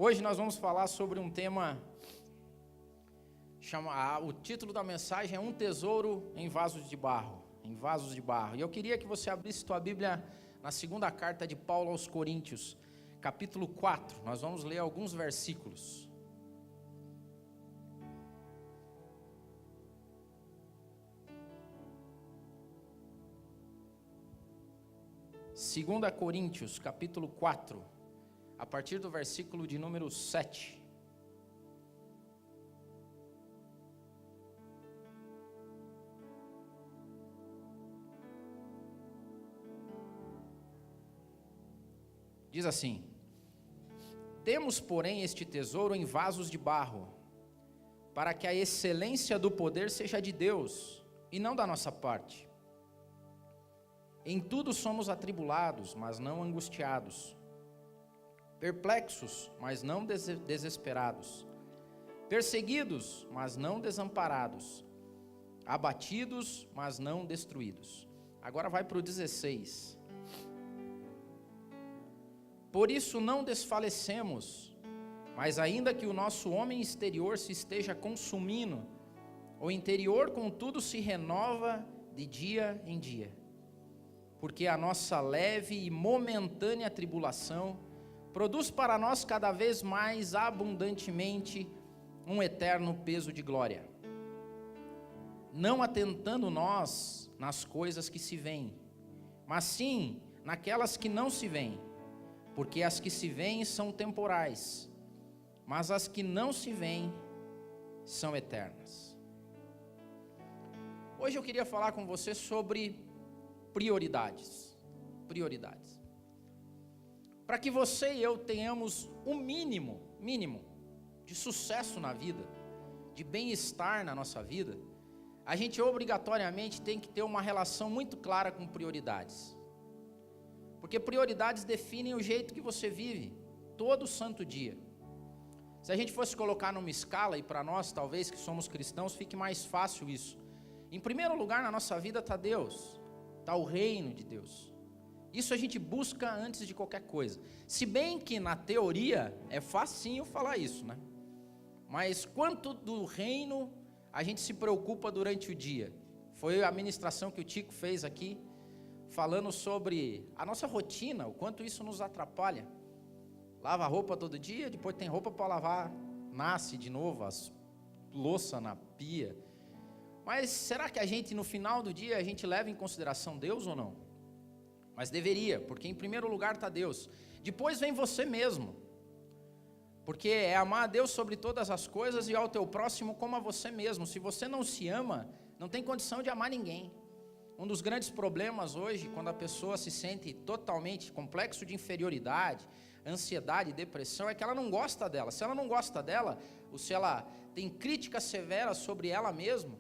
Hoje nós vamos falar sobre um tema, o título da mensagem é Um Tesouro em Vasos de Barro. Em vasos de barro. E eu queria que você abrisse tua Bíblia na segunda carta de Paulo aos Coríntios, capítulo 4. Nós vamos ler alguns versículos. Segunda Coríntios, capítulo 4, a partir do versículo de número 7. Diz assim: Temos, porém, este tesouro em vasos de barro, para que a excelência do poder seja de Deus, e não da nossa parte. Em tudo somos atribulados, mas não angustiados, perplexos, mas não desesperados, perseguidos, mas não desamparados, abatidos, mas não destruídos. Agora vai para o 16. Por isso não desfalecemos, mas ainda que o nosso homem exterior se esteja consumindo, o interior contudo se renova de dia em dia. Porque a nossa leve e momentânea tribulação produz para nós cada vez mais abundantemente um eterno peso de glória. Não atentando nós nas coisas que se veem, mas sim naquelas que não se veem. Porque as que se veem são temporais, mas as que não se veem são eternas. Hoje eu queria falar com você sobre prioridades. Prioridades. Para que você e eu tenhamos um mínimo de sucesso na vida, de bem-estar na nossa vida, a gente obrigatoriamente tem que ter uma relação muito clara com prioridades. Porque prioridades definem o jeito que você vive, todo santo dia. Se a gente fosse colocar numa escala, e para nós, talvez, que somos cristãos, fique mais fácil isso. Em primeiro lugar na nossa vida está Deus, está o reino de Deus. Isso a gente busca antes de qualquer coisa. Se bem que na teoria é facinho falar isso, né? Mas quanto do reino a gente se preocupa durante o dia? Foi a ministração que o Tico fez aqui, falando sobre a nossa rotina, o quanto isso nos atrapalha. Lava a roupa todo dia, depois tem roupa para lavar, nasce de novo, as louça na pia. Mas será que a gente, no final do dia, a gente leva em consideração Deus ou não? Mas deveria, porque em primeiro lugar está Deus. Depois vem você mesmo. Porque é amar a Deus sobre todas as coisas e ao teu próximo como a você mesmo. Se você não se ama, não tem condição de amar ninguém. Um dos grandes problemas hoje, quando a pessoa se sente totalmente complexo de inferioridade, ansiedade, depressão, é que ela não gosta dela. Se ela não gosta dela, ou se ela tem críticas severas sobre ela mesma,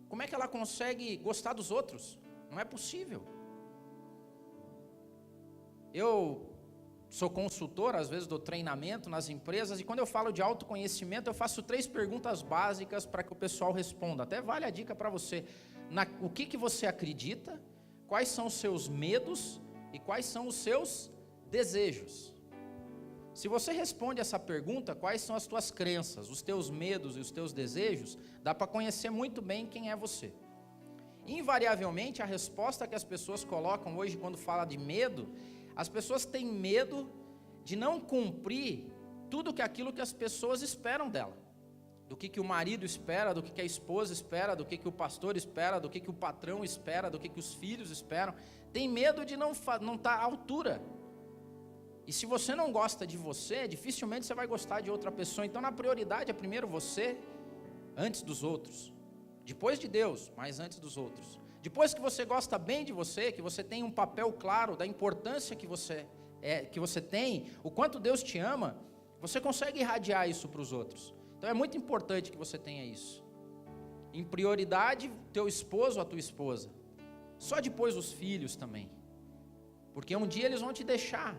como é que ela consegue gostar dos outros? Não é possível. Eu sou consultor, às vezes dou treinamento nas empresas, e quando eu falo de autoconhecimento, eu faço 3 perguntas básicas para que o pessoal responda. Até vale a dica para você. O que você acredita, quais são os seus medos e quais são os seus desejos. Se você responde essa pergunta, quais são as tuas crenças, os teus medos e os teus desejos, dá para conhecer muito bem quem é você. Invariavelmente, a resposta que as pessoas colocam hoje quando fala de medo, as pessoas têm medo de não cumprir tudo aquilo que as pessoas esperam dela. Do que o marido espera, do que a esposa espera, do que o pastor espera, do que o patrão espera, do que os filhos esperam. Tem medo de não estar à altura. E se você não gosta de você, dificilmente você vai gostar de outra pessoa. Então, na prioridade é primeiro você, antes dos outros. Depois de Deus, mas antes dos outros. Depois que você gosta bem de você, que você tem um papel claro da importância que você tem, o quanto Deus te ama, você consegue irradiar isso para os outros. Então é muito importante que você tenha isso. Em prioridade, teu esposo ou a tua esposa. Só depois os filhos também. Porque um dia eles vão te deixar.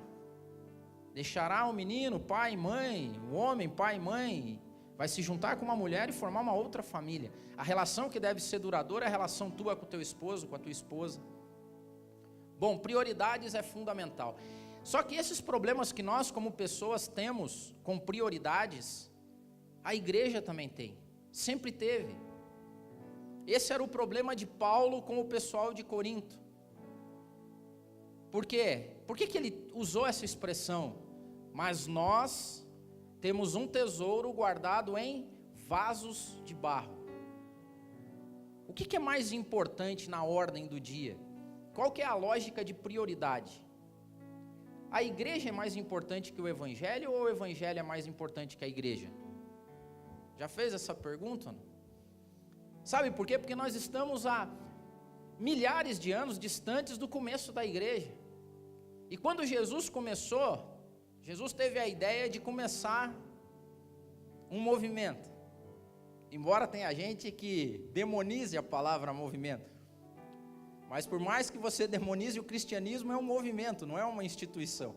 Deixará o menino, pai e mãe, o homem, pai e mãe, vai se juntar com uma mulher e formar uma outra família. A relação que deve ser duradoura é a relação tua com o teu esposo, com a tua esposa. Bom, prioridades é fundamental. Só que esses problemas que nós, como pessoas, temos com prioridades, a igreja também tem, sempre teve. Esse era o problema de Paulo com o pessoal de Corinto. Por quê? Por que ele usou essa expressão? Mas nós temos um tesouro guardado em vasos de barro. O que é mais importante na ordem do dia? Qual que é a lógica de prioridade? A igreja é mais importante que o evangelho ou o evangelho é mais importante que a igreja? Já fez essa pergunta? Sabe por quê? Porque nós estamos há milhares de anos distantes do começo da igreja. E quando Jesus começou, Jesus teve a ideia de começar um movimento. Embora tenha gente que demonize a palavra movimento. Mas por mais que você demonize, o cristianismo é um movimento, não é uma instituição.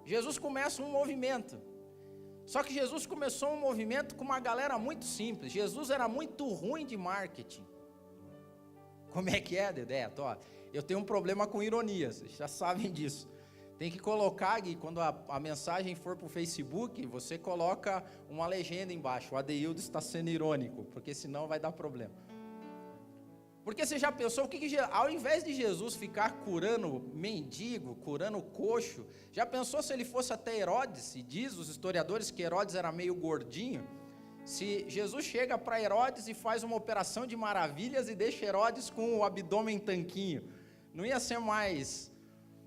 Jesus começa um movimento. Só que Jesus começou um movimento com uma galera muito simples. Jesus era muito ruim de marketing. Como é que é, Dedé? Eu tenho um problema com ironia, vocês já sabem disso. Tem que colocar, Gui, quando a mensagem for para o Facebook, você coloca uma legenda embaixo. O Adeildo está sendo irônico, porque senão vai dar problema. Porque você já pensou, ao invés de Jesus ficar curando mendigo, curando coxo, já pensou se ele fosse até Herodes? E diz os historiadores que Herodes era meio gordinho. Se Jesus chega para Herodes e faz uma operação de maravilhas e deixa Herodes com o abdômen tanquinho, não ia ser mais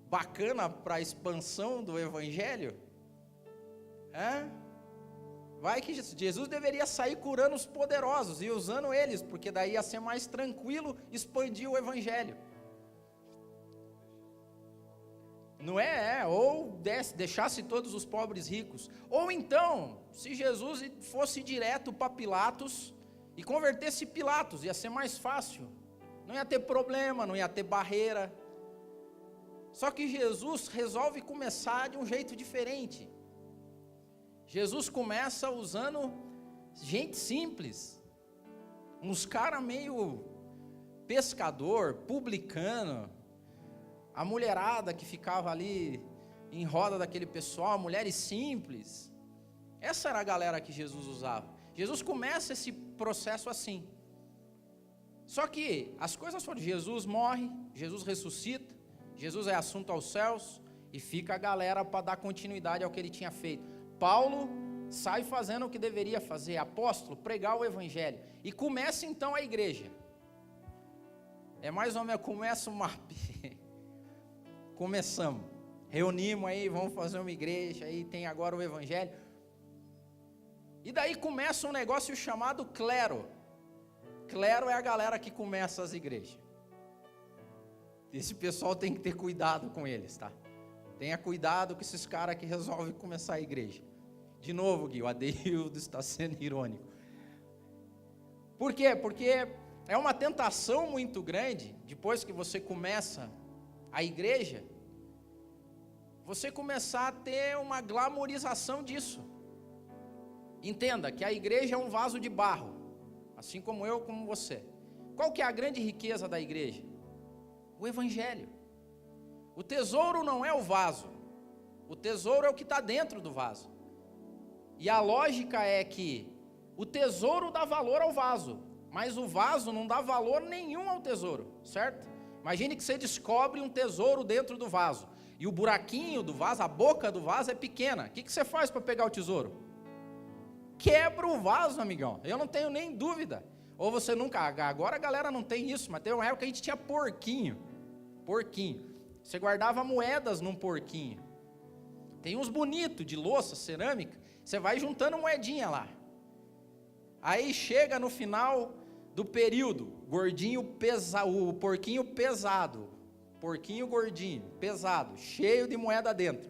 bacana para a expansão do evangelho? Vai que Jesus deveria sair curando os poderosos e usando eles, porque daí ia ser mais tranquilo expandir o evangelho. Não é? Ou deixasse todos os pobres ricos. Ou então, se Jesus fosse direto para Pilatos e convertesse Pilatos, ia ser mais fácil. Não ia ter problema, não ia ter barreira. Só que Jesus resolve começar de um jeito diferente. Jesus começa usando gente simples, uns caras meio pescador, publicano, a mulherada que ficava ali em roda daquele pessoal, mulheres simples. Essa era a galera que Jesus usava. Jesus começa esse processo assim. Só que as coisas foram, Jesus morre, Jesus ressuscita, Jesus é assunto aos céus, e fica a galera para dar continuidade ao que ele tinha feito. Paulo sai fazendo o que deveria fazer, apóstolo, pregar o evangelho, e começa então a igreja. É mais ou menos, começa uma... Começamos, reunimos aí, vamos fazer uma igreja, aí tem agora o evangelho. E daí começa um negócio chamado clero. Clero é a galera que começa as igrejas. Esse pessoal tem que ter cuidado com eles, tá? Tenha cuidado com esses caras que resolvem começar a igreja. De novo, Gui, o Adeildo está sendo irônico. Por quê? Porque é uma tentação muito grande, depois que você começa a igreja, você começar a ter uma glamorização disso. Entenda que a igreja é um vaso de barro, assim como eu, como você. Qual que é a grande riqueza da igreja? O evangelho. O tesouro não é o vaso, o tesouro é o que está dentro do vaso. E a lógica é que o tesouro dá valor ao vaso, mas o vaso não dá valor nenhum ao tesouro, certo? Imagine que você descobre um tesouro dentro do vaso, e o buraquinho do vaso, a boca do vaso é pequena. O que você faz para pegar o tesouro? Quebra o vaso, amigão, eu não tenho nem dúvida. Ou você nunca, agora a galera não tem isso, mas tem uma época que a gente tinha porquinho. Você guardava moedas num porquinho. Tem uns bonitos de louça, cerâmica, você vai juntando moedinha lá. Aí chega no final do período, o porquinho pesado, porquinho gordinho, pesado, cheio de moeda dentro.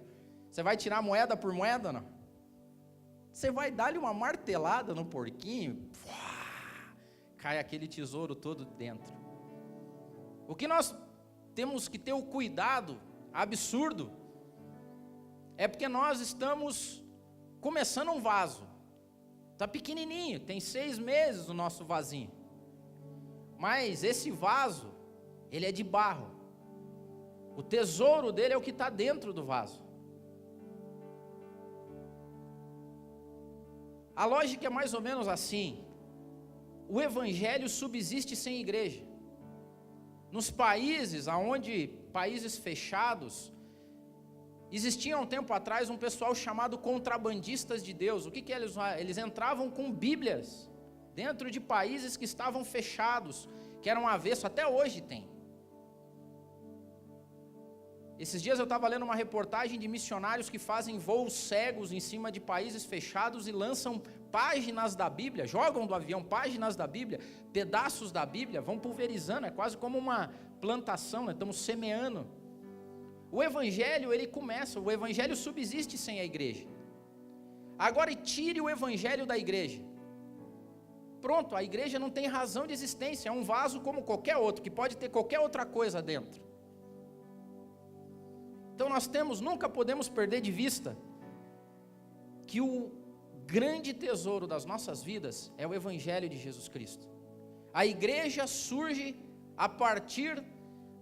Você vai tirar moeda por moeda, não? Você vai dar-lhe uma martelada no porquinho, cai aquele tesouro todo dentro. O que nós temos que ter o cuidado absurdo é porque nós estamos começando um vaso, está pequenininho, tem 6 meses o nosso vasinho, mas esse vaso, ele é de barro, O tesouro dele é o que está dentro do vaso. A lógica é mais ou menos assim. O evangelho subsiste sem igreja. Nos países países fechados, existia um tempo atrás um pessoal chamado contrabandistas de Deus. O que eles faziam? Eles entravam com bíblias dentro de países que estavam fechados, que eram avesso, até hoje tem. Esses dias eu estava lendo uma reportagem de missionários que fazem voos cegos em cima de países fechados e lançam páginas da Bíblia, jogam do avião páginas da Bíblia, pedaços da Bíblia, vão pulverizando, é quase como uma plantação, né? Estamos semeando. O evangelho, o evangelho subsiste sem a igreja. Agora tire o evangelho da igreja. Pronto, a igreja não tem razão de existência, é um vaso como qualquer outro, que pode ter qualquer outra coisa dentro. Então nunca podemos perder de vista que o grande tesouro das nossas vidas é o evangelho de Jesus Cristo. A igreja surge a partir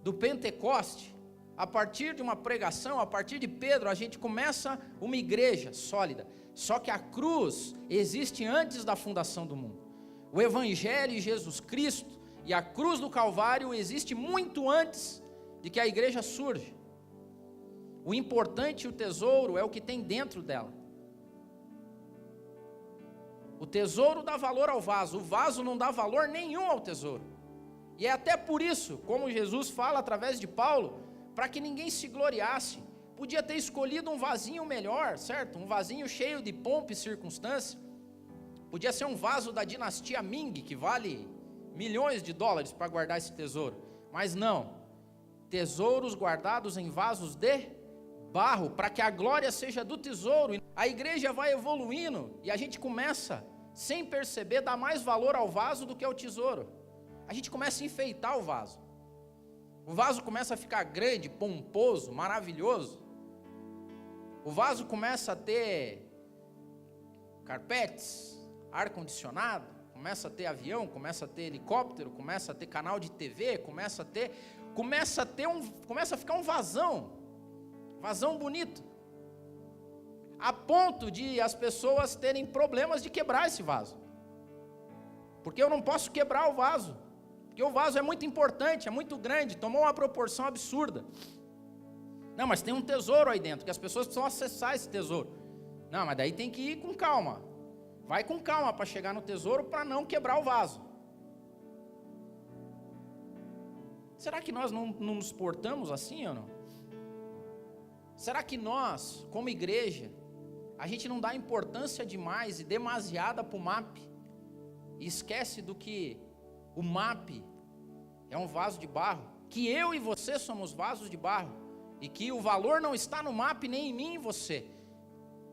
do Pentecoste, a partir de uma pregação, a partir de Pedro, a gente começa uma igreja sólida. Só que a cruz existe antes da fundação do mundo. O evangelho de Jesus Cristo e a cruz do Calvário existe muito antes de que a igreja surja. O importante, o tesouro, é o que tem dentro dela. O tesouro dá valor ao vaso, o vaso não dá valor nenhum ao tesouro. E é até por isso, como Jesus fala através de Paulo, para que ninguém se gloriasse. Podia ter escolhido um vasinho melhor, certo? Um vasinho cheio de pompa e circunstância. Podia ser um vaso da dinastia Ming, que vale milhões de dólares para guardar esse tesouro. Mas não. Tesouros guardados em vasos de barro, para que a glória seja do tesouro. A igreja vai evoluindo e a gente começa, sem perceber, a dar mais valor ao vaso do que ao tesouro. A gente começa a enfeitar o vaso. O vaso começa a ficar grande, pomposo, maravilhoso. O vaso começa a ter carpetes, ar-condicionado, começa a ter avião, começa a ter helicóptero, começa a ter canal de TV, começa a ficar um vasão bonito, a ponto de as pessoas terem problemas de quebrar esse vaso, porque eu não posso quebrar o vaso, porque o vaso é muito importante, é muito grande, tomou uma proporção absurda. Não, mas tem um tesouro aí dentro, que as pessoas precisam acessar esse tesouro. Não, mas daí tem que ir com calma, vai com calma para chegar no tesouro, para não quebrar o vaso. Será que nós não nos portamos assim ou não? Será que nós, como igreja, a gente não dá importância demais e demasiada para o MAP? E esquece do que o MAP é um vaso de barro? Que eu e você somos vasos de barro? E que o valor não está no MAP nem em mim e você.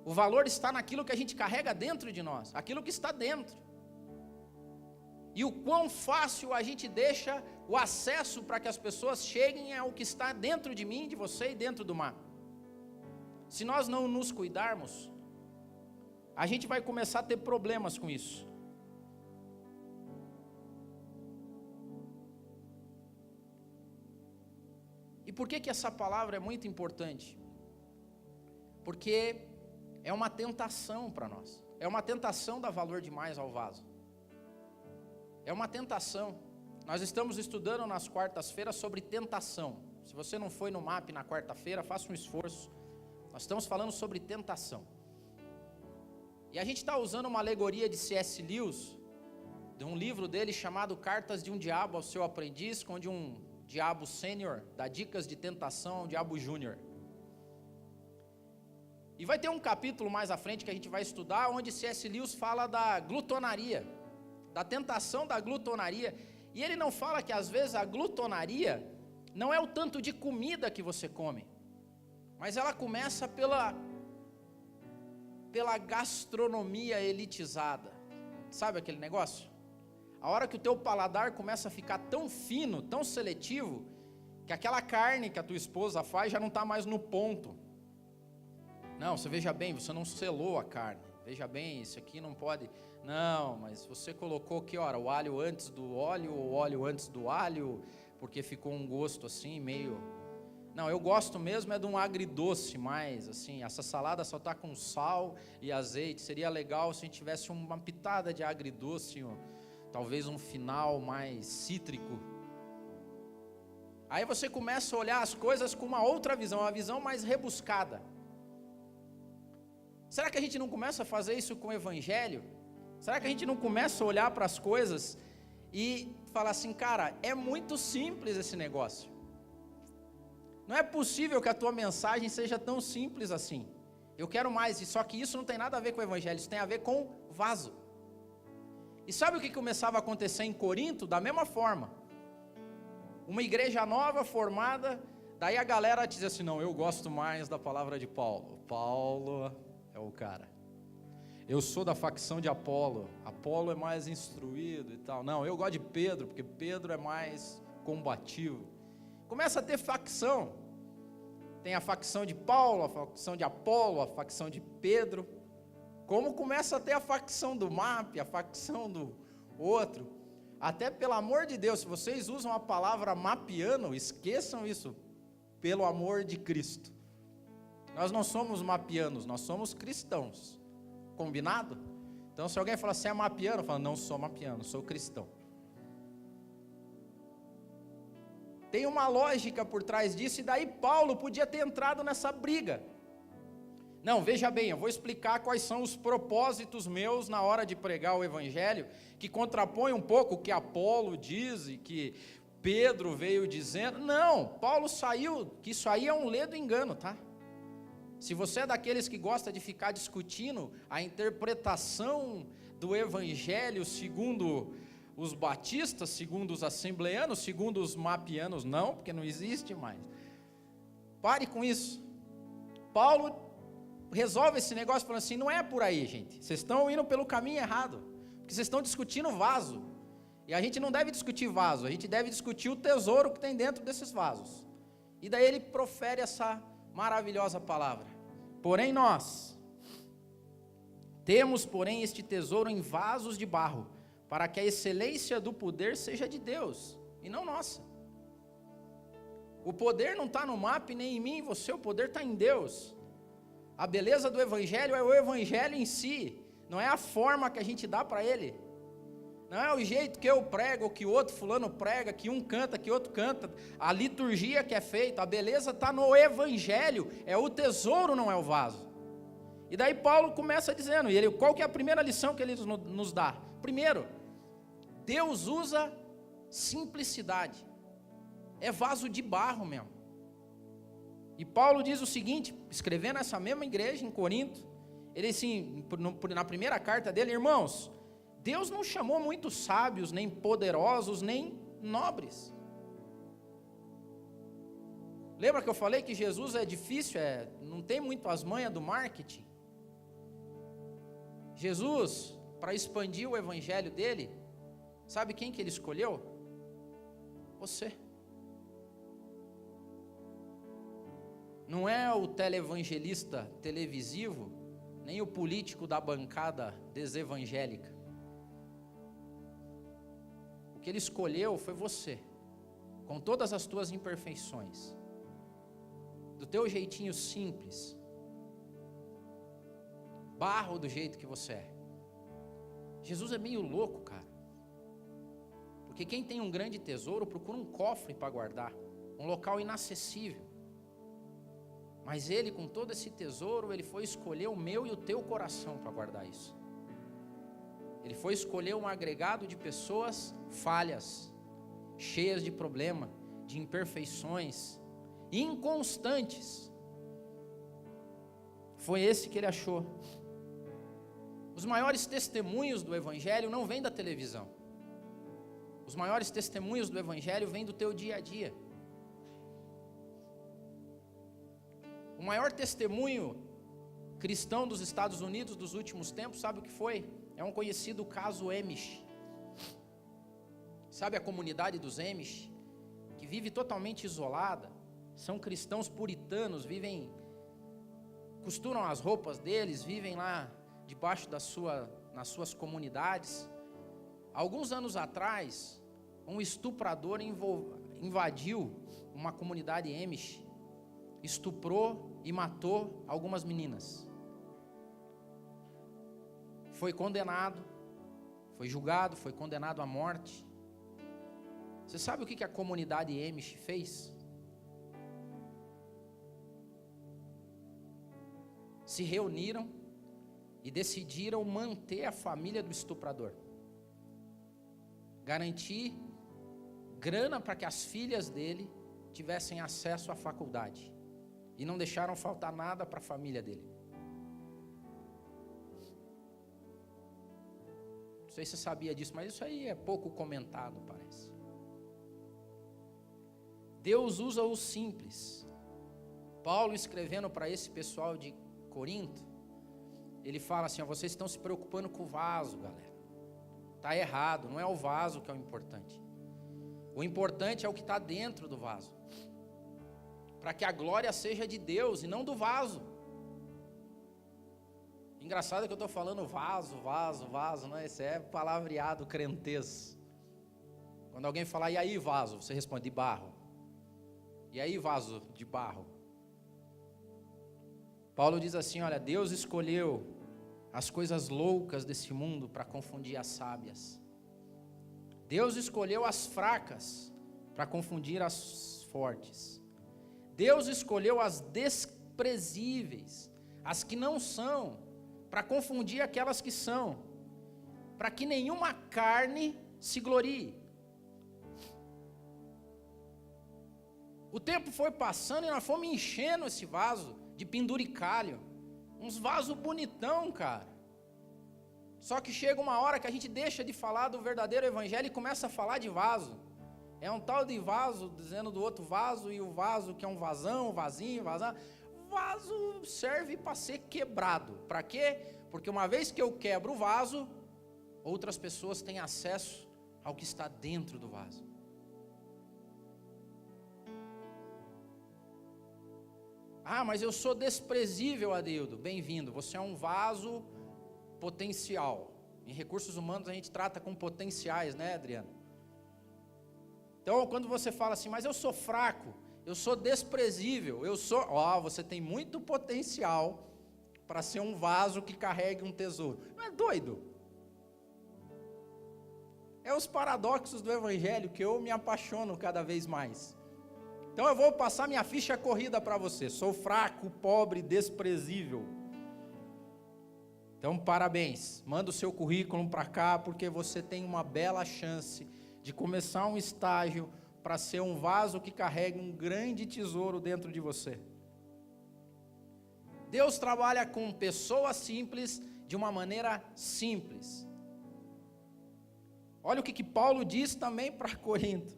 O valor está naquilo que a gente carrega dentro de nós, aquilo que está dentro. E o quão fácil a gente deixa o acesso para que as pessoas cheguem ao que está dentro de mim, de você e dentro do MAP. Se nós não nos cuidarmos, a gente vai começar a ter problemas com isso. E por que essa palavra é muito importante? Porque é uma tentação para nós. É uma tentação dar valor demais ao vaso. É uma tentação. Nós estamos estudando nas quartas-feiras sobre tentação. Se você não foi no MAP na quarta-feira, faça um esforço. Nós estamos falando sobre tentação. E a gente está usando uma alegoria de C.S. Lewis, de um livro dele chamado Cartas de um Diabo ao Seu Aprendiz, onde um diabo sênior dá dicas de tentação ao diabo júnior. E vai ter um capítulo mais à frente que a gente vai estudar, onde C.S. Lewis fala da glutonaria, da tentação da glutonaria. E ele não fala que às vezes a glutonaria não é o tanto de comida que você come, mas ela começa pela gastronomia elitizada. Sabe aquele negócio? A hora que o teu paladar começa a ficar tão fino, tão seletivo, que aquela carne que a tua esposa faz já não está mais no ponto. Não, você veja bem, você não selou a carne. Veja bem, isso aqui não pode. Não, mas você colocou que hora? O alho antes do óleo, ou o óleo antes do alho, porque ficou um gosto assim meio... Não, eu gosto mesmo é de um agridoce mais, assim, essa salada só está com sal e azeite, seria legal se a gente tivesse uma pitada de agridoce, talvez um final mais cítrico. Aí você começa a olhar as coisas com uma outra visão, uma visão mais rebuscada. Será que a gente não começa a fazer isso com o Evangelho? Será que a gente não começa a olhar para as coisas e falar assim, cara, é muito simples esse negócio. Não é possível que a tua mensagem seja tão simples assim. Eu quero mais, só que isso não tem nada a ver com o Evangelho, isso tem a ver com vaso. E sabe o que começava a acontecer em Corinto? Da mesma forma. Uma igreja nova, formada, daí a galera dizia assim, não, eu gosto mais da palavra de Paulo. Paulo é o cara. Eu sou da facção de Apolo. Apolo é mais instruído e tal. Não, eu gosto de Pedro, porque Pedro é mais combativo. Começa a ter facção. Tem a facção de Paulo, a facção de Apolo, a facção de Pedro. Como começa a ter a facção do MAP, a facção do outro. Até pelo amor de Deus, se vocês usam a palavra mapiano, esqueçam isso. Pelo amor de Cristo. Nós não somos mapianos, nós somos cristãos. Combinado? Então se alguém falar assim, é mapiano, eu falo, não sou mapiano, sou cristão. Tem uma lógica por trás disso, e daí Paulo podia ter entrado nessa briga. Não, veja bem, eu vou explicar quais são os propósitos meus na hora de pregar o Evangelho, que contrapõe um pouco o que Apolo diz e que Pedro veio dizendo. Não, Paulo saiu, que isso aí é um ledo engano, tá? Se você é daqueles que gosta de ficar discutindo a interpretação do Evangelho segundo os batistas, segundo os assembleanos, segundo os mapianos, não, porque não existe mais. Pare com isso. Paulo resolve esse negócio falando assim, não é por aí, gente. Vocês estão indo pelo caminho errado, porque vocês estão discutindo vaso. E a gente não deve discutir vaso, a gente deve discutir o tesouro que tem dentro desses vasos. E daí ele profere essa maravilhosa palavra. Porém nós temos, porém, este tesouro em vasos de barro, para que a excelência do poder seja de Deus, e não nossa. O poder não está no MAP, nem em mim, você, o poder está em Deus. A beleza do Evangelho é o Evangelho em si, não é a forma que a gente dá para ele. Não é o jeito que eu prego, que o outro fulano prega, que um canta, que outro canta, a liturgia que é feita, a beleza está no Evangelho, é o tesouro, não é o vaso. E daí Paulo começa dizendo, qual que é a primeira lição que ele nos dá? Primeiro, Deus usa simplicidade, é vaso de barro mesmo. E Paulo diz o seguinte, escrevendo essa mesma igreja em Corinto, ele assim, na primeira carta dele, irmãos, Deus não chamou muitos sábios, nem poderosos, nem nobres. Lembra que eu falei que Jesus é difícil, não tem muito as manhas do marketing? Jesus, para expandir o evangelho dele, sabe quem que ele escolheu? Você. Não é o televangelista televisivo, nem o político da bancada desevangélica. O que ele escolheu foi você, com todas as tuas imperfeições, do teu jeitinho simples, barro do jeito que você é. Jesus é meio louco, cara, porque quem tem um grande tesouro procura um cofre para guardar, um local inacessível. Mas ele, com todo esse tesouro, ele foi escolher o meu e o teu coração para guardar isso. Ele foi escolher um agregado de pessoas falhas, cheias de problema, de imperfeições, inconstantes. Foi esse que ele achou. Os maiores testemunhos do Evangelho não vêm da televisão. Os maiores testemunhos do Evangelho vêm do teu dia a dia. O maior testemunho cristão dos Estados Unidos dos últimos tempos, sabe o que foi? É um conhecido caso Amish. Sabe a comunidade dos Amish? Que vive totalmente isolada. São cristãos puritanos, costuram as roupas deles, vivem lá debaixo nas suas comunidades. Alguns anos atrás, um estuprador invadiu uma comunidade Amish estuprou e matou algumas meninas. Foi condenado, foi julgado, foi condenado à morte. Você sabe o que a comunidade Amish fez? Se reuniram e decidiram manter a família do estuprador. Garantir grana para que as filhas dele tivessem acesso à faculdade. E não deixaram faltar nada para a família dele. Não sei se você sabia disso, mas isso aí é pouco comentado, parece. Deus usa o simples. Paulo, escrevendo para esse pessoal de Corinto, ele fala assim: ó, vocês estão se preocupando com o vaso, galera. Está errado, não é o vaso que é o importante. O importante é o que está dentro do vaso. Para que a glória seja de Deus e não do vaso. Engraçado que eu estou falando vaso, né? Esse é palavreado crentez. Quando alguém falar, e aí vaso? Você responde, de barro. E aí vaso de barro? Paulo diz assim, olha, Deus escolheu as coisas loucas desse mundo para confundir as sábias. Deus escolheu as fracas para confundir as fortes. Deus escolheu as desprezíveis, as que não são, para confundir aquelas que são, para que nenhuma carne se glorie. O tempo foi passando e nós fomos enchendo esse vaso de penduricalho, uns vasos bonitão, cara. Só que chega uma hora que a gente deixa de falar do verdadeiro evangelho e começa a falar de vaso. É um tal de vaso, dizendo do outro vaso, e o vaso que é um vasão, vasinho, vazão. Vaso serve para ser quebrado. Para quê? Porque uma vez que eu quebro o vaso, outras pessoas têm acesso ao que está dentro do vaso. Ah, mas eu sou desprezível, Adeildo. Bem-vindo, você é um vaso potencial. Em recursos humanos a gente trata com potenciais, né, Adriano? Então, quando você fala assim, mas eu sou fraco, eu sou desprezível, você tem muito potencial para ser um vaso que carregue um tesouro. Não é doido? É os paradoxos do evangelho que eu me apaixono cada vez mais. Então eu vou passar minha ficha corrida para você. Sou fraco, pobre, desprezível. Então, parabéns. Manda o seu currículo para cá, porque você tem uma bela chance de começar um estágio para ser um vaso que carrega um grande tesouro dentro de você. Deus trabalha com pessoas simples de uma maneira simples. Olha o que Paulo diz também para Corinto.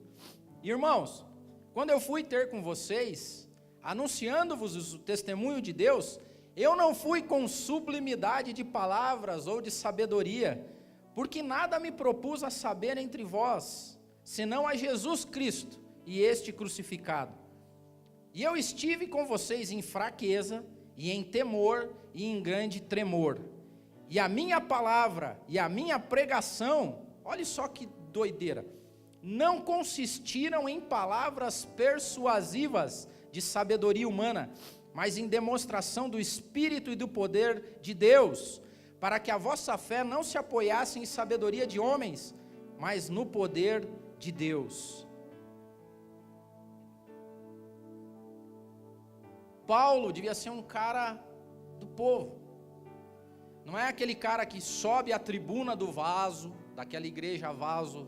Irmãos, quando eu fui ter com vocês, anunciando-vos o testemunho de Deus, eu não fui com sublimidade de palavras ou de sabedoria, porque nada me propus a saber entre vós, senão a Jesus Cristo e este crucificado. E eu estive com vocês em fraqueza, e em temor, e em grande tremor. E a minha palavra, e a minha pregação, olha só que doideira, não consistiram em palavras persuasivas de sabedoria humana, mas em demonstração do Espírito e do poder de Deus, para que a vossa fé não se apoiasse em sabedoria de homens, mas no poder de Deus. Paulo devia ser um cara do povo. Não é aquele cara que sobe a tribuna do vaso, daquela igreja vaso,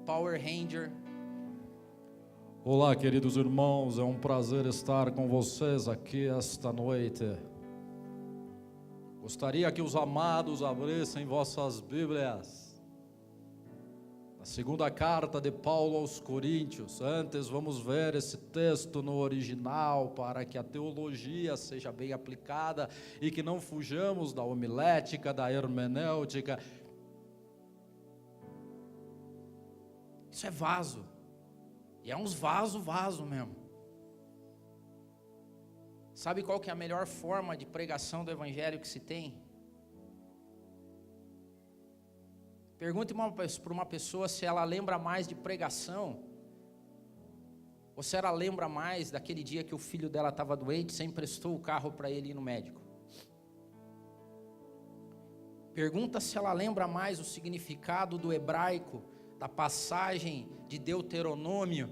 Power Ranger. Olá, queridos irmãos, é um prazer estar com vocês aqui esta noite. Gostaria que os amados abrissem vossas Bíblias. Na segunda carta de Paulo aos Coríntios. Antes vamos ver esse texto no original, para que a teologia seja bem aplicada e que não fujamos da homilética, da hermenêutica. Isso é vaso. E é uns vaso mesmo. Sabe qual que é a melhor forma de pregação do evangelho que se tem? Pergunte para uma pessoa se ela lembra mais de pregação Ou se ela lembra mais daquele dia que o filho dela estava doente, você emprestou o carro para ele ir no médico? Pergunta se ela lembra mais o significado do hebraico, da passagem de Deuteronômio,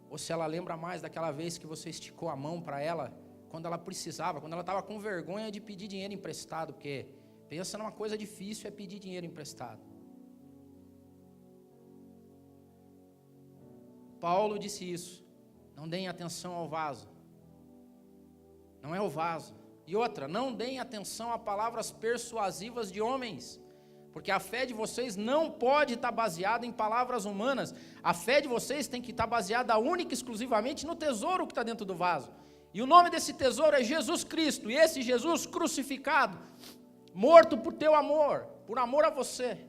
ou se ela lembra mais daquela vez que você esticou a mão para ela, quando ela precisava, quando ela estava com vergonha de pedir dinheiro emprestado, porque pensa numa coisa difícil, é pedir dinheiro emprestado. Paulo disse isso, não deem atenção ao vaso, não é o vaso. E outra, não deem atenção a palavras persuasivas de homens, porque a fé de vocês não pode estar baseada em palavras humanas, a fé de vocês tem que estar baseada única e exclusivamente no tesouro que está dentro do vaso, e o nome desse tesouro é Jesus Cristo, e esse Jesus crucificado, morto por teu amor, por amor a você.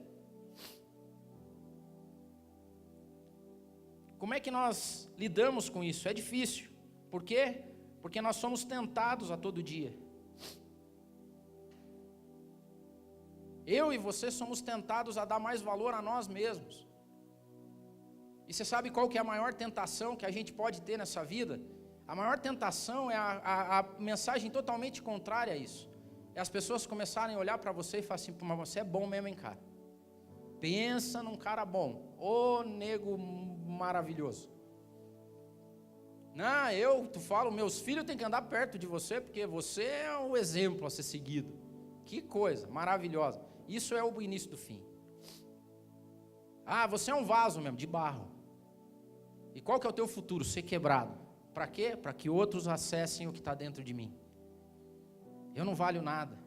Como é que nós lidamos com isso? É difícil. Por quê? Porque nós somos tentados a todo dia. Eu e você somos tentados a dar mais valor a nós mesmos. E você sabe qual que é a maior tentação que a gente pode ter nessa vida? A maior tentação é a mensagem totalmente contrária a isso. É as pessoas começarem a olhar para você e falar assim, mas você é bom mesmo, hein, cara? Pensa num cara bom. Ô, nego maravilhoso. Não, tu fala, meus filhos têm que andar perto de você, porque você é o exemplo a ser seguido. Que coisa maravilhosa. Isso é o início do fim. Você é um vaso mesmo, de barro. E qual que é o teu futuro? Ser quebrado. Para quê? Para que outros acessem o que está dentro de mim. Eu não valho nada.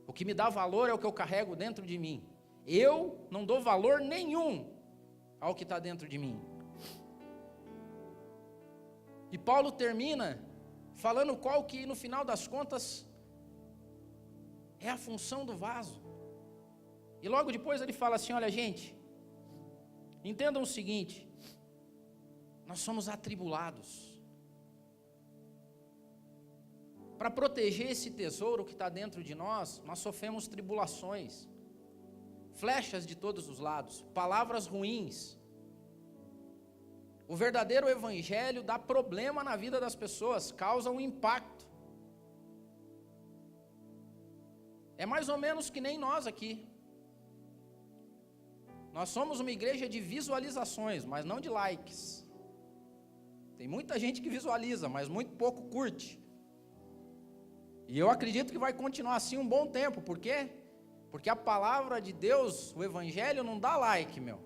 O que me dá valor é o que eu carrego dentro de mim. Eu não dou valor nenhum ao que está dentro de mim. E Paulo termina falando qual que, no final das contas, é a função do vaso. E logo depois ele fala assim, olha gente, entendam o seguinte, nós somos atribulados. Para proteger esse tesouro que está dentro de nós, nós sofremos tribulações, flechas de todos os lados, palavras ruins. O verdadeiro evangelho dá problema na vida das pessoas, causa um impacto. É mais ou menos que nem nós aqui. Nós somos uma igreja de visualizações, mas não de likes. Tem muita gente que visualiza, mas muito pouco curte. E eu acredito que vai continuar assim um bom tempo. Por quê? Porque a palavra de Deus, o evangelho, não dá like, meu.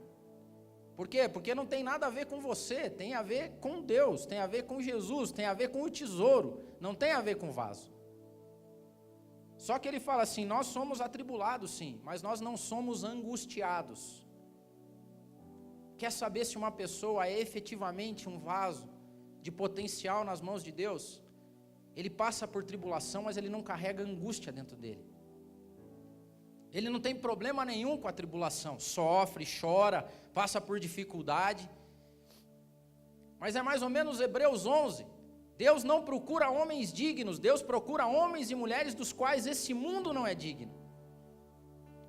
Por quê? Porque não tem nada a ver com você, tem a ver com Deus, tem a ver com Jesus, tem a ver com o tesouro, não tem a ver com o vaso. Só que ele fala assim, nós somos atribulados sim, mas nós não somos angustiados. Quer saber se uma pessoa é efetivamente um vaso de potencial nas mãos de Deus? Ele passa por tribulação, mas ele não carrega angústia dentro dele. Ele não tem problema nenhum com a tribulação, sofre, chora, passa por dificuldade. Mas é mais ou menos Hebreus 11. Deus não procura homens dignos, Deus procura homens e mulheres dos quais esse mundo não é digno.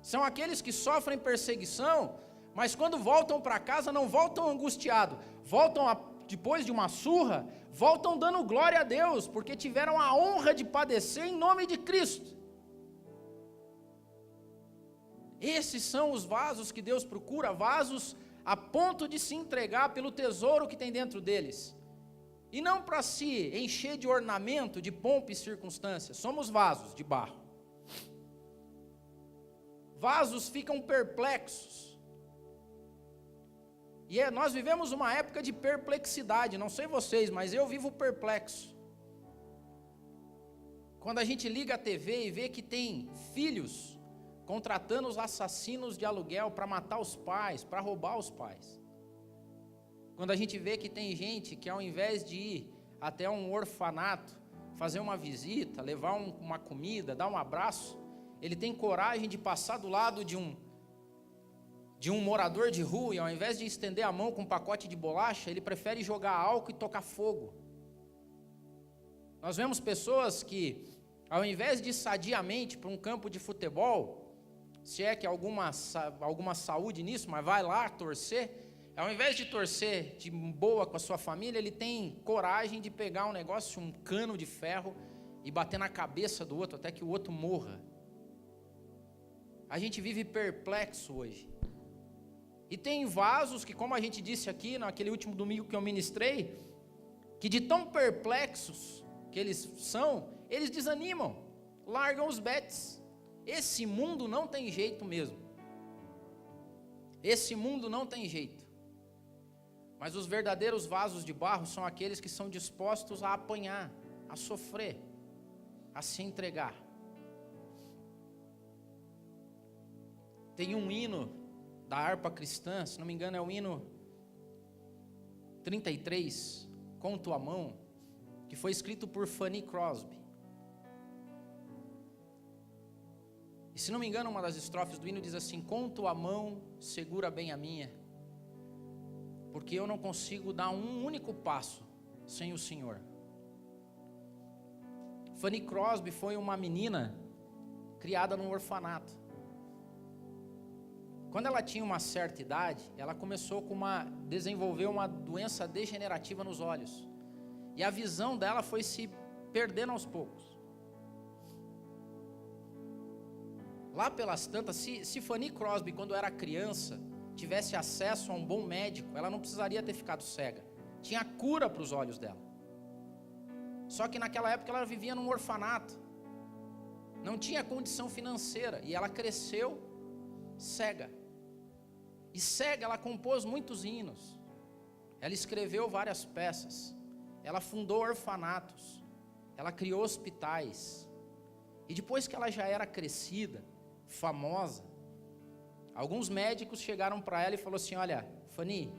São aqueles que sofrem perseguição, mas quando voltam para casa não voltam angustiados, depois de uma surra, voltam dando glória a Deus, porque tiveram a honra de padecer em nome de Cristo. Esses são os vasos que Deus procura, vasos a ponto de se entregar pelo tesouro que tem dentro deles. E não para se encher de ornamento, de pompa e circunstâncias. Somos vasos de barro. Vasos ficam perplexos. E nós vivemos uma época de perplexidade, não sei vocês, mas eu vivo perplexo. Quando a gente liga a TV e vê que tem filhos contratando os assassinos de aluguel para matar os pais, para roubar os pais. Quando a gente vê que tem gente que ao invés de ir até um orfanato, fazer uma visita, levar uma comida, dar um abraço, ele tem coragem de passar do lado de um morador de rua e ao invés de estender a mão com um pacote de bolacha, ele prefere jogar álcool e tocar fogo. Nós vemos pessoas que, ao invés de ir sadiamente para um campo de futebol, se é que alguma saúde nisso, mas vai lá torcer, ao invés de torcer de boa com a sua família, ele tem coragem de pegar um negócio, um cano de ferro, e bater na cabeça do outro até que o outro morra. A gente vive perplexo hoje. E tem vasos que, como a gente disse aqui, naquele último domingo que eu ministrei, que de tão perplexos que eles são, eles desanimam, largam os betes. Esse mundo não tem jeito mesmo. Esse mundo não tem jeito. Mas os verdadeiros vasos de barro são aqueles que são dispostos a apanhar, a sofrer, a se entregar. Tem um hino da harpa cristã, se não me engano é o hino 33, Com Tua Mão, que foi escrito por Fanny Crosby. E se não me engano, uma das estrofes do hino diz assim: com tua mão segura bem a minha, porque eu não consigo dar um único passo sem o Senhor. Fanny Crosby foi uma menina criada num orfanato. Quando ela tinha uma certa idade, ela começou desenvolver uma doença degenerativa nos olhos. E a visão dela foi se perdendo aos poucos. Lá pelas tantas, se Fanny Crosby, quando era criança, tivesse acesso a um bom médico, ela não precisaria ter ficado cega. Tinha cura para os olhos dela. Só que naquela época ela vivia num orfanato. Não tinha condição financeira. E ela cresceu cega. E cega, ela compôs muitos hinos. Ela escreveu várias peças. Ela fundou orfanatos. Ela criou hospitais. E depois que ela já era crescida, famosa, alguns médicos chegaram para ela e falaram assim: olha, Fanny,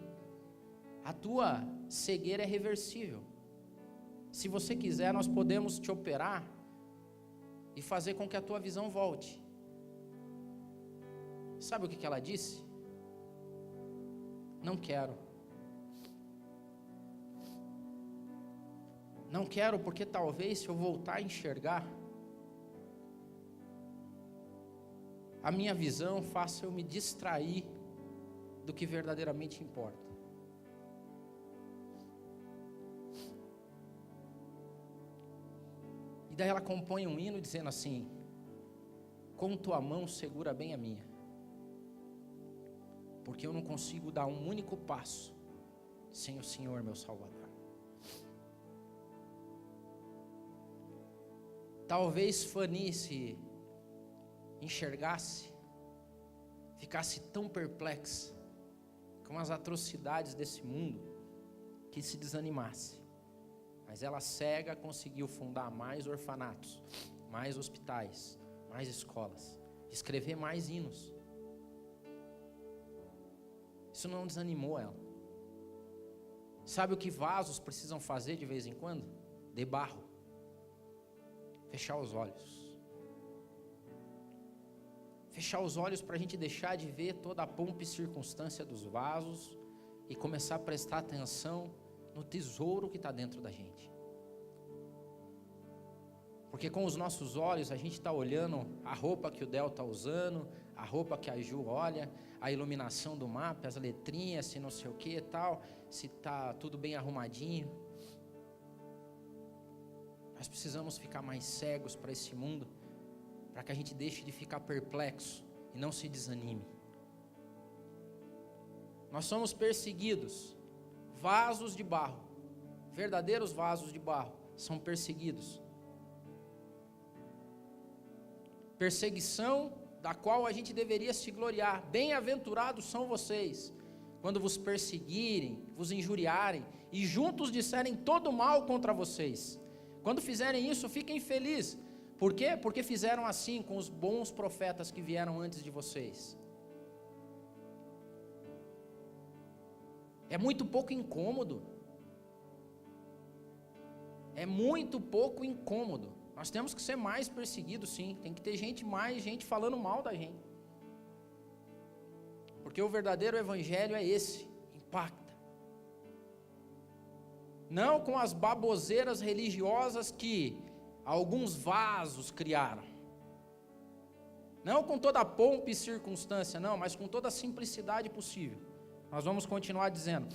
a tua cegueira é reversível. Se você quiser, nós podemos te operar e fazer com que a tua visão volte. Sabe o que ela disse? Não quero. Não quero porque talvez se eu voltar a enxergar, a minha visão faça eu me distrair do que verdadeiramente importa. E daí ela compõe um hino dizendo assim: com tua mão segura bem a minha, porque eu não consigo dar um único passo sem o Senhor, meu Salvador. Talvez Fanny se enxergasse, ficasse tão perplexa com as atrocidades desse mundo, que se desanimasse. Mas ela cega conseguiu fundar mais orfanatos, mais hospitais, mais escolas, escrever mais hinos. Isso não desanimou ela. Sabe o que vasos precisam fazer de vez em quando? De barro. Fechar os olhos. Fechar os olhos para a gente deixar de ver toda a pompa e circunstância dos vasos e começar a prestar atenção no tesouro que está dentro da gente. Porque com os nossos olhos a gente está olhando a roupa que o Del está usando, a roupa que a Ju olha, a iluminação do mapa, as letrinhas, se não sei o que e tal, se está tudo bem arrumadinho. Nós precisamos ficar mais cegos para esse mundo, para que a gente deixe de ficar perplexo e não se desanime. Nós somos perseguidos, vasos de barro, verdadeiros vasos de barro, são perseguidos. Perseguição da qual a gente deveria se gloriar. Bem-aventurados são vocês, quando vos perseguirem, vos injuriarem, e juntos disserem todo mal contra vocês. Quando fizerem isso, fiquem felizes. Por quê? Porque fizeram assim com os bons profetas que vieram antes de vocês. É muito pouco incômodo. É muito pouco incômodo. Nós temos que ser mais perseguidos, sim. Tem que ter mais gente falando mal da gente. Porque o verdadeiro evangelho é esse, impacta. Não com as baboseiras religiosas que alguns vasos criaram. Não com toda a pompa e circunstância, não, mas com toda a simplicidade possível. nós vamos continuar dizendo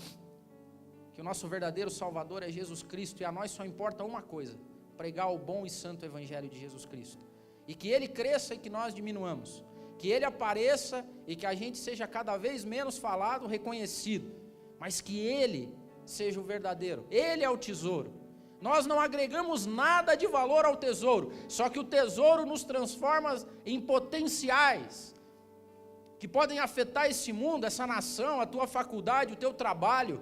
que o nosso verdadeiro Salvador é Jesus Cristo, e a nós só importa uma coisa: pregar o bom e santo Evangelho de Jesus Cristo, e que Ele cresça e que nós diminuamos, que Ele apareça e que a gente seja cada vez menos falado, reconhecido, mas que Ele seja o verdadeiro, Ele é o tesouro. Nós não agregamos nada de valor ao tesouro, só que o tesouro nos transforma em potenciais, que podem afetar esse mundo, essa nação, a tua faculdade, o teu trabalho.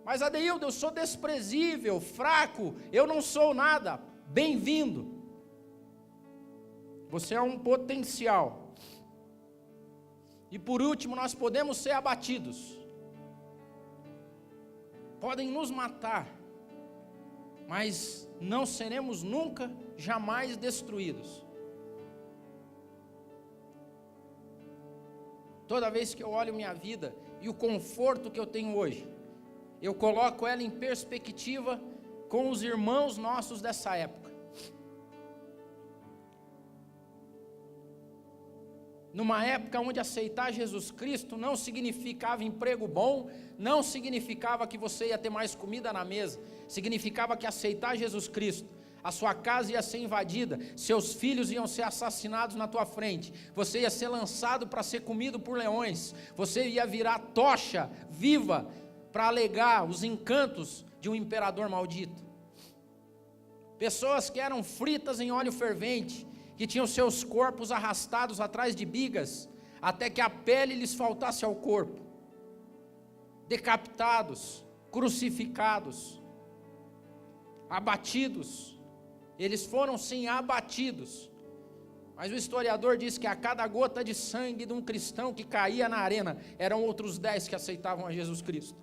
Mas Adeildo, eu sou desprezível, fraco, eu não sou nada. Bem-vindo. Você é um potencial. E por último, nós podemos ser abatidos. Podem nos matar, mas não seremos nunca, jamais destruídos. Toda vez que eu olho minha vida e o conforto que eu tenho hoje, eu coloco ela em perspectiva com os irmãos nossos dessa época. Numa época onde aceitar Jesus Cristo não significava emprego bom, não significava que você ia ter mais comida na mesa, significava que aceitar Jesus Cristo, a sua casa ia ser invadida, seus filhos iam ser assassinados na tua frente, você ia ser lançado para ser comido por leões, você ia virar tocha viva para alegar os encantos de um imperador maldito. Pessoas que eram fritas em óleo fervente, que tinham seus corpos arrastados atrás de bigas, até que a pele lhes faltasse ao corpo, decapitados, crucificados, abatidos. Eles foram sim abatidos, mas o historiador diz que a cada gota de sangue de um cristão que caía na arena, eram outros 10 que aceitavam a Jesus Cristo.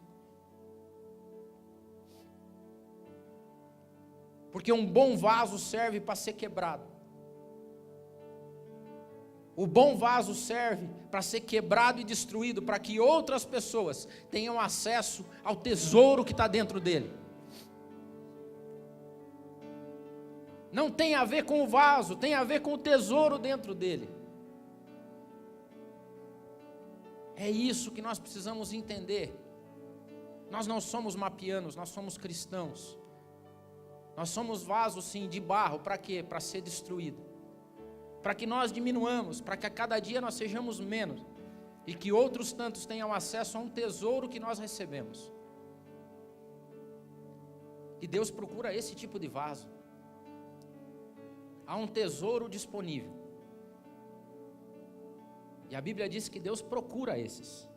Porque um bom vaso serve para ser quebrado. O bom vaso serve para ser quebrado e destruído, para que outras pessoas tenham acesso ao tesouro que está dentro dele. Não tem a ver com o vaso, tem a ver com o tesouro dentro dele. É isso que nós precisamos entender. Nós não somos mapianos, nós somos cristãos. Nós somos vasos sim de barro, para quê? Para ser destruído. Para que nós diminuamos, para que a cada dia nós sejamos menos, e que outros tantos tenham acesso a um tesouro que nós recebemos. E Deus procura esse tipo de vaso. Há um tesouro disponível. E a Bíblia diz que Deus procura esses.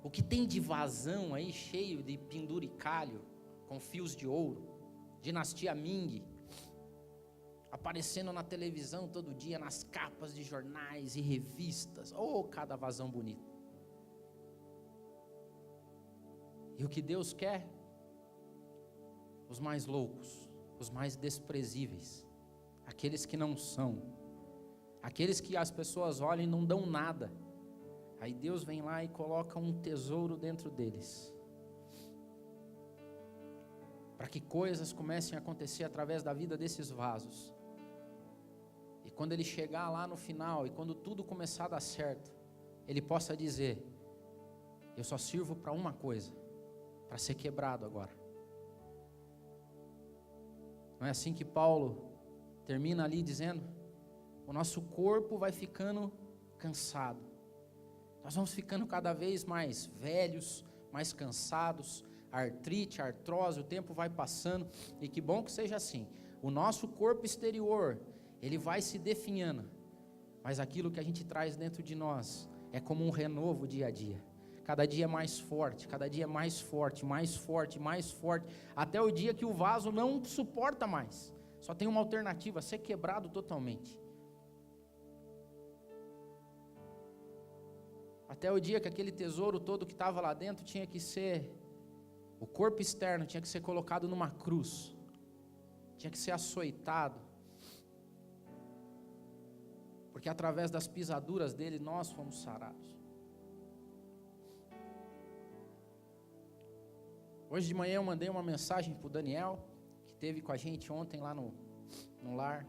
O que tem de vazão aí, cheio de penduricalho, com fios de ouro, dinastia Ming, aparecendo na televisão todo dia, nas capas de jornais e revistas. Oh, cada vazão bonito. E o que Deus quer? Os mais loucos, os mais desprezíveis, aqueles que não são, aqueles que as pessoas olham e não dão nada. Aí Deus vem lá e coloca um tesouro dentro deles, para que coisas comecem a acontecer através da vida desses vasos. E quando ele chegar lá no final, e quando tudo começar a dar certo, ele possa dizer: eu só sirvo para uma coisa, para ser quebrado agora. Não é assim que Paulo termina ali dizendo? O nosso corpo vai ficando cansado. Nós vamos ficando cada vez mais velhos, mais cansados, artrite, artrose, o tempo vai passando, e que bom que seja assim. O nosso corpo exterior, ele vai se definhando, mas aquilo que a gente traz dentro de nós é como um renovo dia a dia. Cada dia mais forte, cada dia mais forte, mais forte, mais forte, até o dia que o vaso não suporta mais. Só tem uma alternativa: ser quebrado totalmente. Até o dia que aquele tesouro todo que estava lá dentro tinha que ser, o corpo externo tinha que ser colocado numa cruz, tinha que ser açoitado, porque através das pisaduras dele nós fomos sarados. Hoje de manhã eu mandei uma mensagem para o Daniel, que esteve com a gente ontem lá no lar.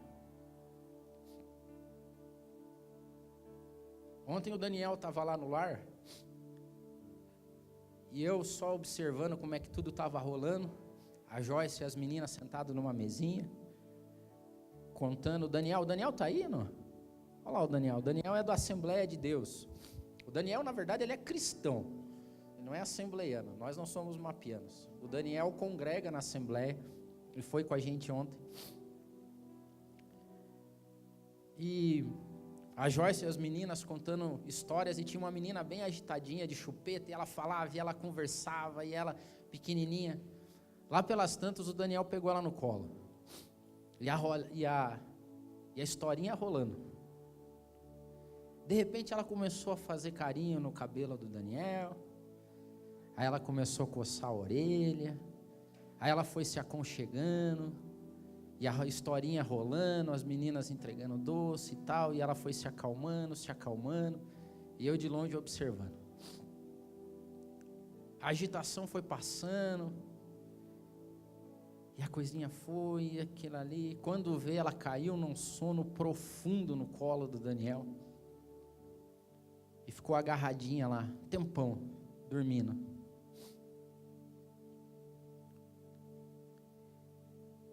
Ontem o Daniel estava lá no lar, E eu só observando como é que tudo estava rolando. A Joyce e as meninas sentadas numa mesinha, contando. O Daniel tá aí, não? Olha lá o Daniel. O Daniel é da Assembleia de Deus. O Daniel, na verdade, ele é cristão. Ele não é assembleiano. Nós não somos mapianos. O Daniel congrega na Assembleia. Ele foi com a gente ontem. E a Joyce e as meninas contando histórias. E tinha uma menina bem agitadinha de chupeta. E ela falava, e ela conversava. E ela, pequenininha. Lá pelas tantas, o Daniel pegou ela no colo. E a historinha rolando. De repente, ela começou a fazer carinho no cabelo do Daniel. Aí ela começou a coçar a orelha. Aí ela foi se aconchegando. E a historinha rolando, as meninas entregando doce e tal. E ela foi se acalmando, se acalmando. E eu de longe observando. A agitação foi passando. E a coisinha foi, e aquilo ali. Quando vê, ela caiu num sono profundo no colo do Daniel. E ficou agarradinha lá, tempão, dormindo.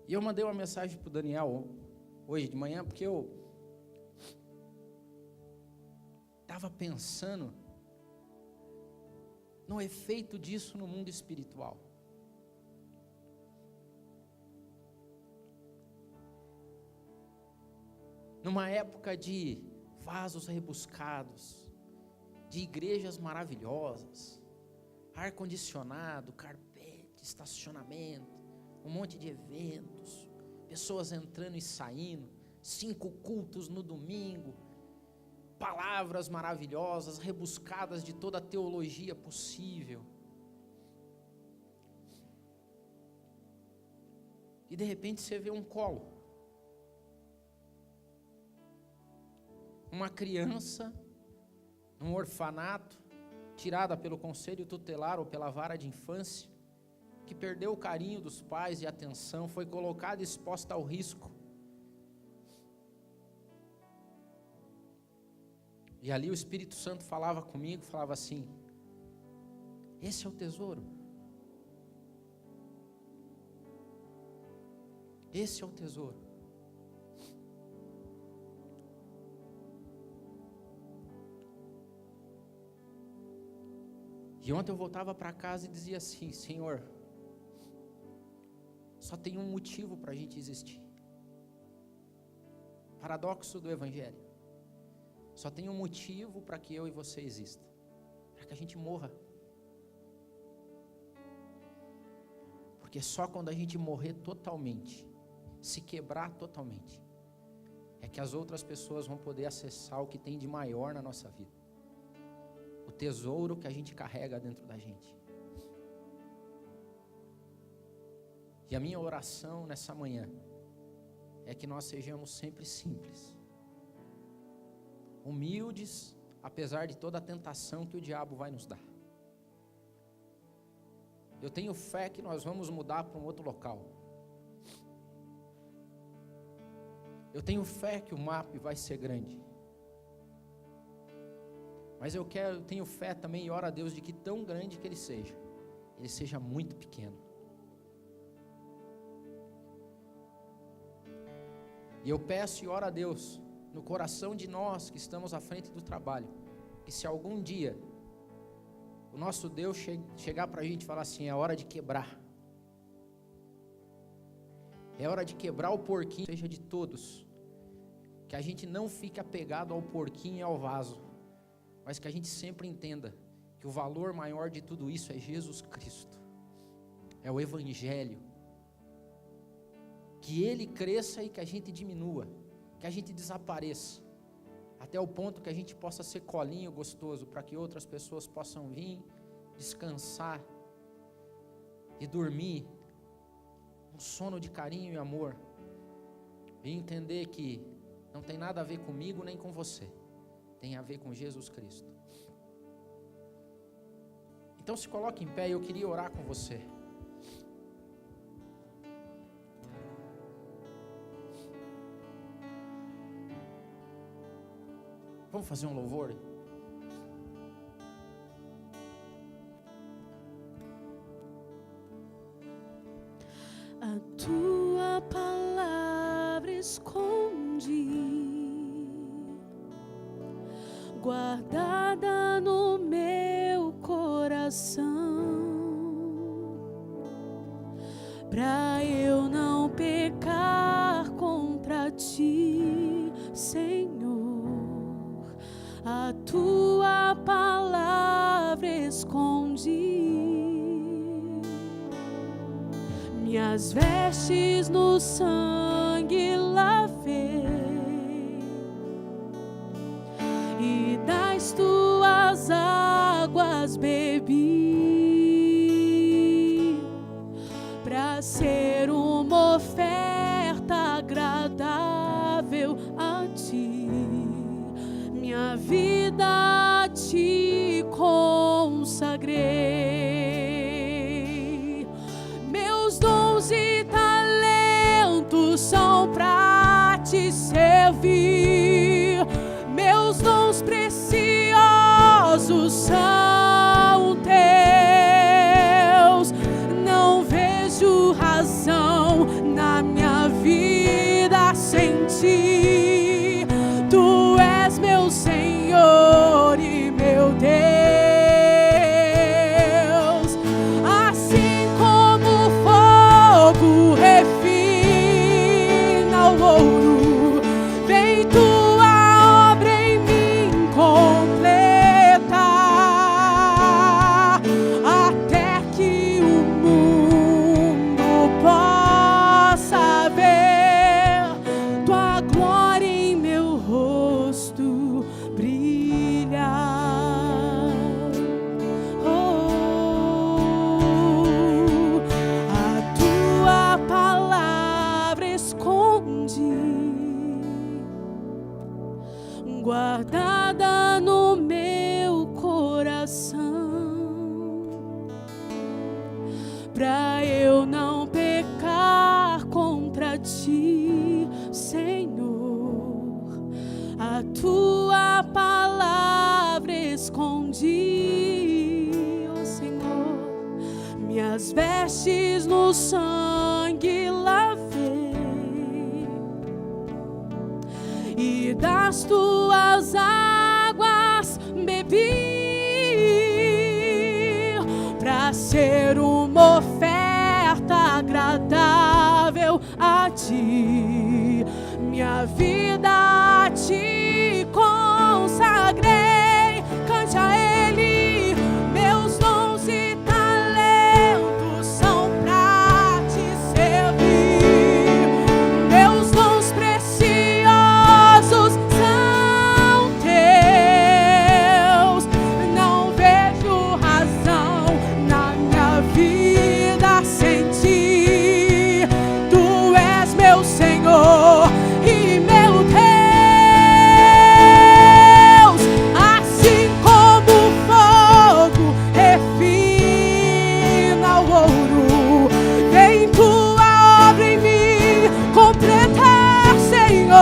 E eu mandei uma mensagem para o Daniel hoje de manhã, porque eu estava pensando no efeito disso no mundo espiritual. Numa época de vasos rebuscados, de igrejas maravilhosas, ar-condicionado, carpete, estacionamento, um monte de eventos, pessoas entrando e saindo, 5 cultos no domingo, palavras maravilhosas, rebuscadas de toda a teologia possível. E de repente você vê um colo. Uma criança, num orfanato, tirada pelo conselho tutelar ou pela vara de infância, que perdeu o carinho dos pais e a atenção, foi colocada e exposta ao risco. E ali o Espírito Santo falava comigo, falava assim: esse é o tesouro. Esse é o tesouro. E ontem eu voltava para casa e dizia assim: Senhor, só tem um motivo para a gente existir. Paradoxo do Evangelho. Só tem um motivo para que eu e você existam: para que a gente morra. Porque só quando a gente morrer totalmente, se quebrar totalmente, é que as outras pessoas vão poder acessar o que tem de maior na nossa vida. O tesouro que a gente carrega dentro da gente. E a minha oração nessa manhã é que nós sejamos sempre simples, humildes, apesar de toda a tentação que o diabo vai nos dar. Eu tenho fé que nós vamos mudar para um outro local. Eu tenho fé que o MAP vai ser grande. Mas eu tenho fé também e oro a Deus de que tão grande que ele seja muito pequeno. E eu peço e oro a Deus, no coração de nós que estamos à frente do trabalho, que se algum dia o nosso Deus chegar para a gente e falar assim: é hora de quebrar. É hora de quebrar o porquinho, seja de todos. Que a gente não fique apegado ao porquinho e ao vaso, mas que a gente sempre entenda que o valor maior de tudo isso é Jesus Cristo, é o Evangelho. Que Ele cresça e que a gente diminua, que a gente desapareça, até o ponto que a gente possa ser colinho gostoso, para que outras pessoas possam vir, descansar e dormir um sono de carinho e amor, e entender que não tem nada a ver comigo nem com você, tem a ver com Jesus Cristo. Então se coloque em pé, eu queria orar com você. Vamos fazer um louvor? guardada no meu coração, pra eu não pecar contra ti, Senhor. A tua palavra escondi, minhas vestes no sangue lavei, e das tuas águas bebi, pra ser uma oferta agradável a ti. Minha vida a ti consagrei, meus dons e talentos são pra te servir, meus dons preciosos são teus. Não vejo razão na minha vida sem ti. Tu és meu Senhor e meu Deus. Assim como o fogo refina o ouro, vem tua obra em mim completar, até que o mundo possa ver tua glória em meu rosto brilhar. Oh, a tua palavra escondi, guardada no meu coração, pra eu não pecar contra ti, Senhor. A tua palavra escondi, ó Senhor, minhas vestes no sangue lavei, e das tuas águas bebi, pra ser uma oferta agradável a ti. Minha vida a ti consagrei. Cante a Ele. Meus dons e talentos são pra te servir, meus dons preciosos são teus. Não vejo razão na minha vida sem ti. Tu és meu Senhor e meu Deus. Assim como o fogo refina o ouro, vem tua obra em mim completar, Senhor,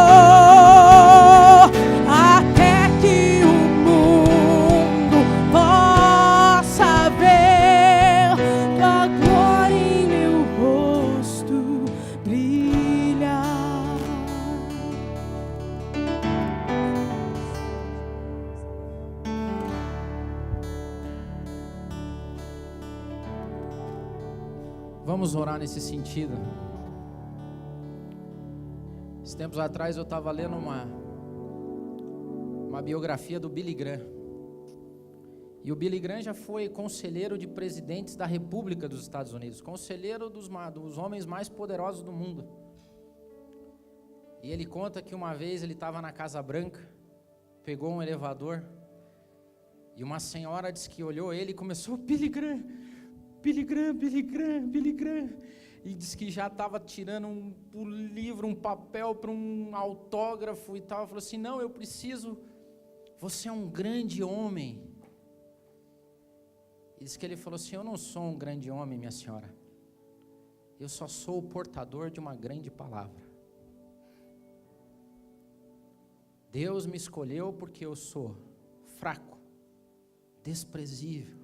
até que o mundo possa ver tua glória em meu rosto brilhar. Vamos orar nesse sentido. Esses tempos atrás eu estava lendo uma biografia do Billy Graham. E o Billy Graham já foi conselheiro de presidentes da República dos Estados Unidos, conselheiro dos homens mais poderosos do mundo. E ele conta que uma vez ele estava na Casa Branca, pegou um elevador, e uma senhora disse que olhou ele e começou: Billy Graham, Billy Graham, Billy Graham, Billy Graham. E disse que já estava tirando um livro, um papel para um autógrafo e tal. Falou assim: não, eu preciso, você é um grande homem. E disse que ele falou assim: eu não sou um grande homem, minha senhora, eu só sou o portador de uma grande palavra. Deus me escolheu porque eu sou fraco, desprezível,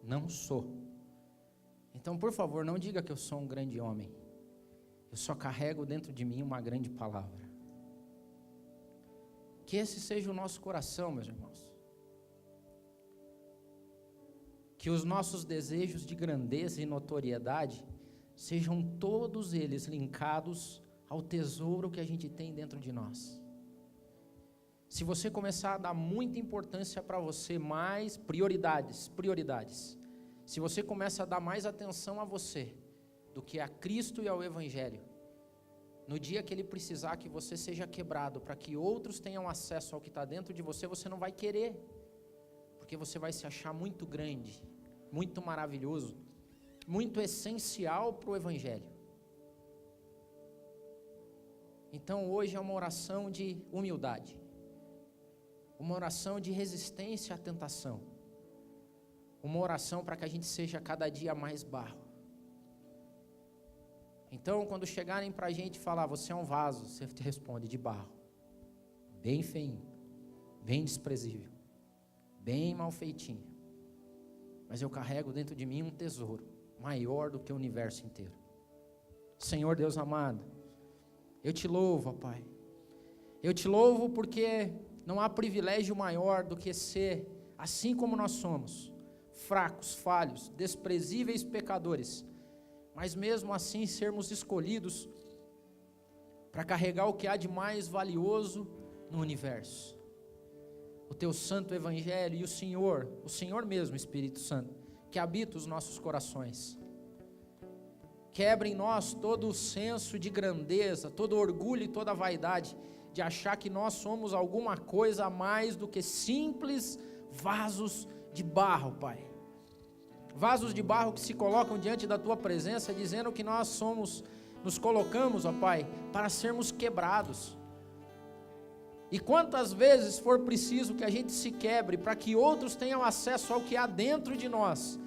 não sou. Então, por favor, não diga que eu sou um grande homem. Eu só carrego dentro de mim uma grande palavra. Que esse seja o nosso coração, meus irmãos. Que os nossos desejos de grandeza e notoriedade sejam todos eles linkados ao tesouro que a gente tem dentro de nós. Se você começar a dar muita importância para você, mais prioridades. Se você começa a dar mais atenção a você do que a Cristo e ao Evangelho, no dia que Ele precisar que você seja quebrado para que outros tenham acesso ao que está dentro de você, você não vai querer, porque você vai se achar muito grande, muito maravilhoso, muito essencial para o Evangelho. Então hoje é uma oração de humildade, uma oração de resistência à tentação, uma oração para que a gente seja cada dia mais barro. Então quando chegarem para a gente falar, você é um vaso, você te responde, de barro, bem feinho, bem desprezível, bem mal feitinho, mas eu carrego dentro de mim um tesouro maior do que o universo inteiro. Senhor Deus amado, eu te louvo, ó Pai, eu te louvo porque não há privilégio maior do que ser assim como nós somos, fracos, falhos, desprezíveis pecadores, mas mesmo assim sermos escolhidos para carregar o que há de mais valioso no universo, o teu santo evangelho e o Senhor mesmo, Espírito Santo, que habita os nossos corações. Quebra em nós todo o senso de grandeza, todo o orgulho e toda a vaidade de achar que nós somos alguma coisa a mais do que simples vasos de barro, Pai. Vasos de barro que se colocam diante da Tua presença, dizendo que nós somos, nos colocamos, ó Pai, para sermos quebrados. E quantas vezes for preciso que a gente se quebre, para que outros tenham acesso ao que há dentro de nós,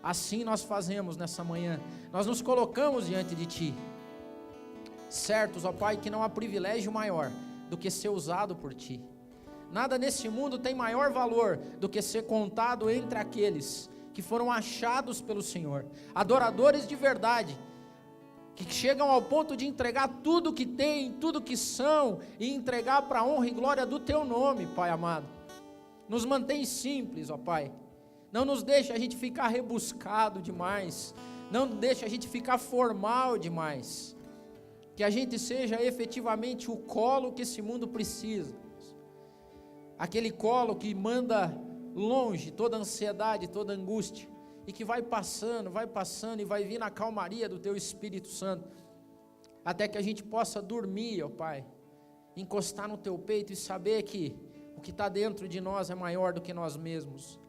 assim nós fazemos nessa manhã. Nós nos colocamos diante de Ti, certos, ó Pai, que não há privilégio maior do que ser usado por Ti. Nada nesse mundo tem maior valor do que ser contado entre aqueles que foram achados pelo Senhor, adoradores de verdade, que chegam ao ponto de entregar tudo que têm, tudo que são, e entregar para a honra e glória do Teu nome, Pai amado. Nos mantém simples, ó Pai. Não nos deixa a gente ficar rebuscado demais, não deixa a gente ficar formal demais, que a gente seja efetivamente o colo que esse mundo precisa, aquele colo que manda longe toda ansiedade, toda angústia, e que vai passando e vai vir na calmaria do Teu Espírito Santo, até que a gente possa dormir, ó Pai, encostar no Teu peito e saber que o que está dentro de nós é maior do que nós mesmos.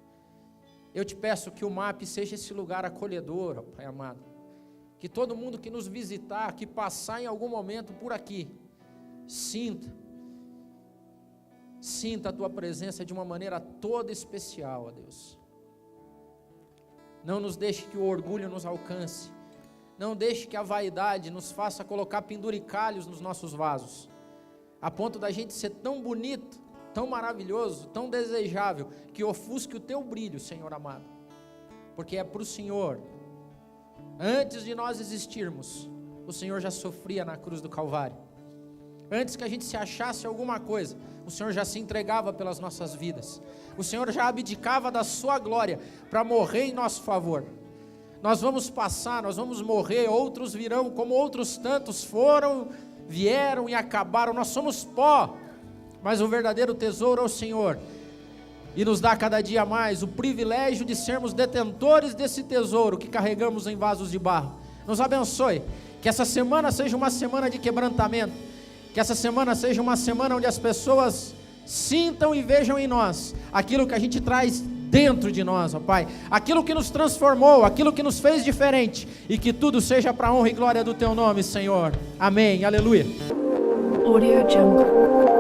Eu te peço que o MAP seja esse lugar acolhedor, ó Pai amado, que todo mundo que nos visitar, que passar em algum momento por aqui, sinta a Tua presença de uma maneira toda especial, ó Deus. Não nos deixe que o orgulho nos alcance, não deixe que a vaidade nos faça colocar penduricalhos nos nossos vasos, a ponto da gente ser tão bonito, tão maravilhoso, tão desejável, que ofusque o Teu brilho, Senhor amado, porque é para o Senhor, antes de nós existirmos, o Senhor já sofria na cruz do Calvário. Antes que a gente se achasse alguma coisa, o Senhor já se entregava pelas nossas vidas. O Senhor já abdicava da sua glória para morrer em nosso favor. Nós vamos passar, nós vamos morrer, outros virão, como outros tantos foram, vieram e acabaram. Nós somos pó, mas o verdadeiro tesouro é o Senhor. E nos dá cada dia mais o privilégio de sermos detentores desse tesouro que carregamos em vasos de barro. Nos abençoe, que essa semana seja uma semana de quebrantamento, que essa semana seja uma semana onde as pessoas sintam e vejam em nós aquilo que a gente traz dentro de nós, ó Pai, aquilo que nos transformou, aquilo que nos fez diferente, e que tudo seja para a honra e glória do Teu nome, Senhor. Amém, aleluia. Audio Jungle.